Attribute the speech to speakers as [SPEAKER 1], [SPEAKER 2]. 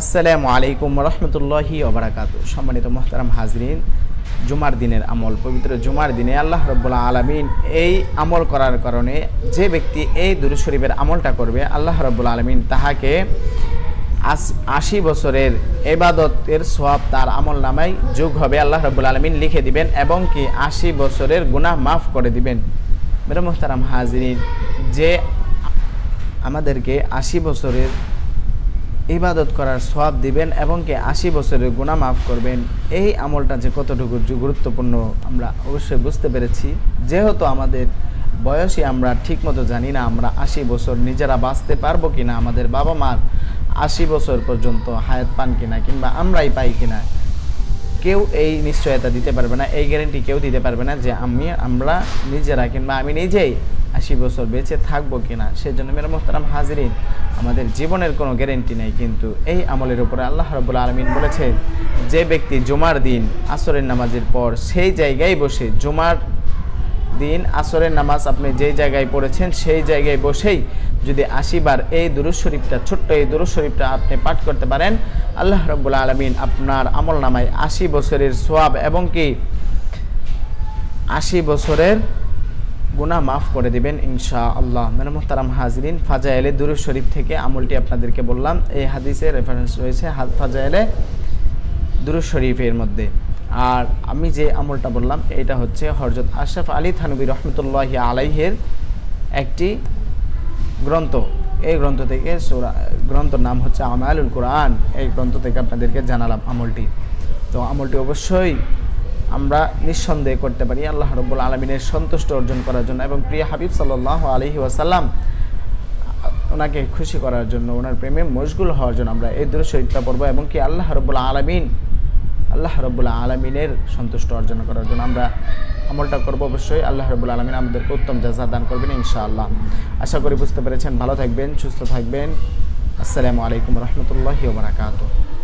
[SPEAKER 1] আসসালামু আলাইকুম রহমতুল্লাহি ওবারাকাতু। সম্মানিত মোহতারাম হাজরিন, জুমার দিনের আমল, পবিত্র জুমার দিনে আল্লাহ রাব্বুল আলামিন এই আমল করার কারণে যে ব্যক্তি এই দুরূদ শরীফের আমলটা করবে, আল্লাহ রাব্বুল আলামিন তাহাকে ৮০ বছরের ইবাদতের সওয়াব তার আমল নামায় যোগ হবে, আল্লাহ রাব্বুল আলামিন লিখে দিবেন এবং কি ৮০ বছরের গুনাহ মাফ করে দিবেন। মেরে মোহতারাম হাজরিন, যে আমাদেরকে ৮০ বছরের ইবাদত করার সওয়াব দিবেন এবং কি ৮০ বছরের গুনাহ মাফ করবেন, এই আমলটা যে কতটুকু গুরুত্বপূর্ণ আমরা অবশ্যই বুঝতে পেরেছি। যেহেতু আমাদের বয়সই আমরা ঠিকমতো জানি না আমরা ৮০ বছর নিজেরা বাঁচতে পারবো কিনা, আমাদের বাবা মার ৮০ বছর পর্যন্ত হায়াত পান কিনা কিংবা আমরাই পাই কিনা, কেউ এই নিশ্চয়তা দিতে পারবে না, এই গ্যারেন্টি কেউ দিতে পারবে না যে আমরা নিজেরা কিংবা আমি নিজেই ৮০ বছর বেঁচে থাকবো কিনা। সেজন্য মেরে মোহতারাম হাজরিন, আমাদের জীবনের কোনো গ্যারেন্টি নেই, কিন্তু এই আমলের উপরে আল্লাহ রাব্বুল আলামিন বলেছে যে ব্যক্তি জুমার দিন আসরের নামাজের পর সেই জায়গায় বসে, জুমার দিন আসরের নামাজ আপনি যেই জায়গায় পড়েছেন সেই জায়গায় বসেই যদি ৮০ বার এই দুরূদ শরীফটা, ছোট্ট এই দুরূদ শরীফটা আপনি পাঠ করতে পারেন, আল্লাহ রাব্বুল আলামিন আপনার আমল নামায় ৮০ বছরের সওয়াব এবং কি ৮০ বছরের গুনাহ মাফ করে দিবেন ইনশাআল্লাহ। মেরে মুহতারাম হাজরিন, ফাজাইলে দুরূদ শরীফ থেকে আমলটি আপনাদেরকে বললাম, এই হাদিসের রেফারেন্স রয়েছে ফাজাইলে দুরূদ শরীফের মধ্যে। আর আমি যে আমলটা বললাম এটা হচ্ছে হযরত আশরাফ আলী থানভী রহমতুল্লাহি আলাইহির একটি গ্রন্থ। এই গ্রন্থ থেকে গ্রন্থর নাম হচ্ছে আমালুল কোরআন। এই গ্রন্থ থেকে আপনাদেরকে জানালাম আমলটি। তো আমলটি অবশ্যই আমরা নিঃসন্দেহে করতে পারি আল্লাহ রাব্বুল আলামিনের সন্তুষ্ট অর্জন করার জন্য এবং প্রিয় হাবিব সাল্লাল্লাহু আলাইহি ওয়াসাল্লাম ওনাকে খুশি করার জন্য, ওনার প্রেমে মশগুল হওয়ার জন্য আমরা এই দুরূদ শরীফটা পড়ব এবং কি আল্লাহ রাব্বুল আলামিনের সন্তুষ্ট অর্জন করার জন্য আমরা আমলটা করব। অবশ্যই আল্লাহ রাব্বুল আলামিন আমাদেরকে উত্তম জাযা দান করবেন ইনশাআল্লাহ। আশা করি বুঝতে পেরেছেন। ভালো থাকবেন, সুস্থ থাকবেন। আসসালামু আলাইকুম রহমতুল্লাহি ওয়া বারাকাতুহু।